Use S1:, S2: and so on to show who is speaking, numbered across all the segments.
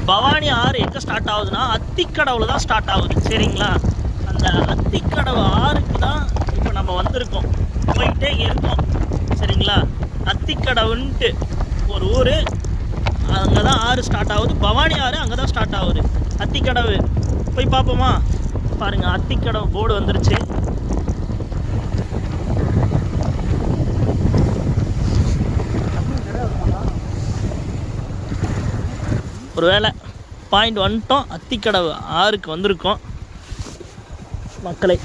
S1: பவானி ஆறு எங்கே ஸ்டார்ட் ஆகுதுன்னா அத்திக்கடவுல தான் ஸ்டார்ட் ஆகுது. சரிங்களா? அந்த அத்திக்கடவு ஆறுக்கு தான் இப்போ நம்ம வந்திருக்கோம், போயிட்டே இருக்கோம். சரிங்களா? அத்திக்கடவுன்ட்டு ஒரு ஊர், அங்கே தான் ஆறு ஸ்டார்ட் ஆகுது. பவானி ஆறு அங்கே தான் ஸ்டார்ட் ஆகுது. அத்திக்கடவு போய் பார்ப்போமா? பாருங்கள், அத்திக்கடவு போர்டு வந்துருச்சு. ஒரு வேளை பாயிண்ட் வந்துட்டோம், அத்திக்கடவு ஆறுக்கு வந்திருக்கோம். மக்களை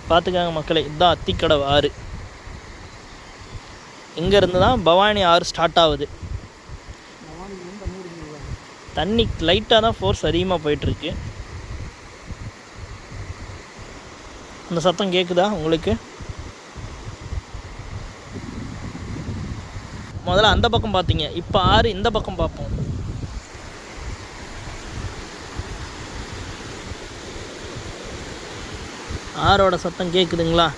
S1: பார்த்துக்காங்க மக்களை, இதுதான் அத்திக்கடவு ஆறு. இங்கேருந்து தான் பவானி ஆறு ஸ்டார்ட் ஆகுது. தண்ணி லைட்டாக தான் ஃபோர்ஸ் அதிகமாக போயிட்டுருக்கு. அந்த சத்தம் கேட்குதா உங்களுக்கு? முதல்ல அந்த பக்கம் பார்த்தீங்க, இப்போ ஆறு இந்த பக்கம் பார்ப்போம். ஆறோட சத்தம் கேட்குதுங்களா?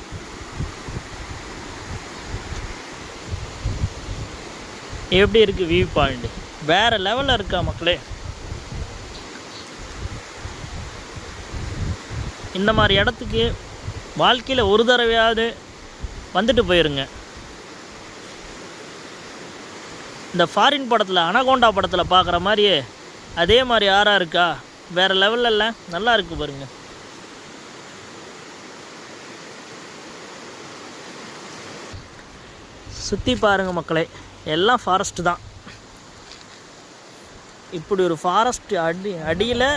S1: எப்படி இருக்குது வியூ பாயிண்ட்? வேறு லெவலில் இருக்கா மக்களே. இந்த மாதிரி இடத்துக்கு வாழ்க்கையில் ஒரு தடவையாவது வந்துட்டு போயிருங்க. இந்த ஃபாரின் படத்தில், அனகோண்டா படத்தில் பார்க்குற மாதிரியே அதே மாதிரி ஆறாக இருக்கா? வேறு லெவலில் இல்லை, நல்லா இருக்குது பாருங்கள். சுற்றி பாருங்கள் மக்களே, எல்லாம் ஃபாரஸ்ட்டு தான். இப்படி ஒரு ஃபாரஸ்ட் அடியில்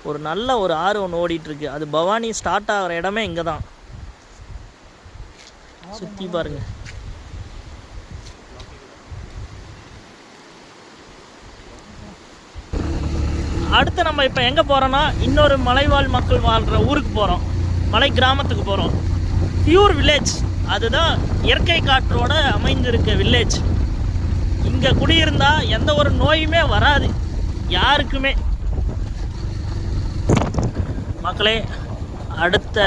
S1: ஒரு நல்ல ஒரு ஆறு ஒன்று ஓடிட்டுருக்கு. அது பவானி ஸ்டார்ட் ஆகிற இடமே இங்கே தான். சுற்றி பாருங்கள். அடுத்து நம்ம இப்போ எங்கே போகிறோன்னா, இன்னொரு மலைவாழ் மக்கள் வாழ்கிற ஊருக்கு போகிறோம், மலை கிராமத்துக்கு போகிறோம். பியூர் வில்லேஜ், அதுதான் இயற்கை காற்றோட அமைந்திருக்க வில்லேஜ். இங்கே குடியிருந்தால் எந்த ஒரு நோயுமே வராது யாருக்குமே. மக்களே, அடுத்த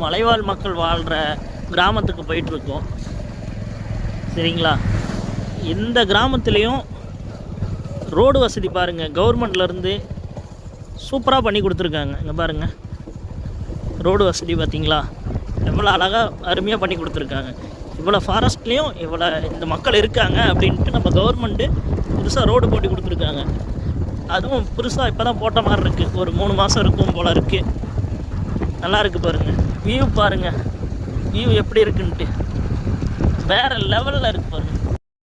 S1: மலைவாழ் மக்கள் வாழ்கிற கிராமத்துக்கு போயிட்டுருக்கோம். சரிங்களா? இந்த கிராமத்துலேயும் ரோடு வசதி பாருங்கள், கவர்மெண்ட்லேருந்து சூப்பராக பண்ணி கொடுத்துருக்காங்க. இங்கே பாருங்கள், ரோடு வசதி பார்த்திங்களா? எவ்வளோ அழகாக அருமையாக பண்ணி கொடுத்துருக்காங்க. இவ்வளோ ஃபாரஸ்ட்லேயும் இவ்வளோ இந்த மக்கள் இருக்காங்க அப்படின்ட்டு நம்ம கவர்மெண்ட்டு புதுசாக ரோடு போட்டு கொடுத்துருக்காங்க. அதுவும் புதுசாக இப்போ தான் போட்ட மாதிரி இருக்குது, ஒரு 3 மாதம் இருக்கும் போல் இருக்குது. நல்லா இருக்குது பாருங்கள், வியூ பாருங்கள், வியூ எப்படி இருக்குன்ட்டு வேறு லெவலில் இருக்குது பாருங்கள்.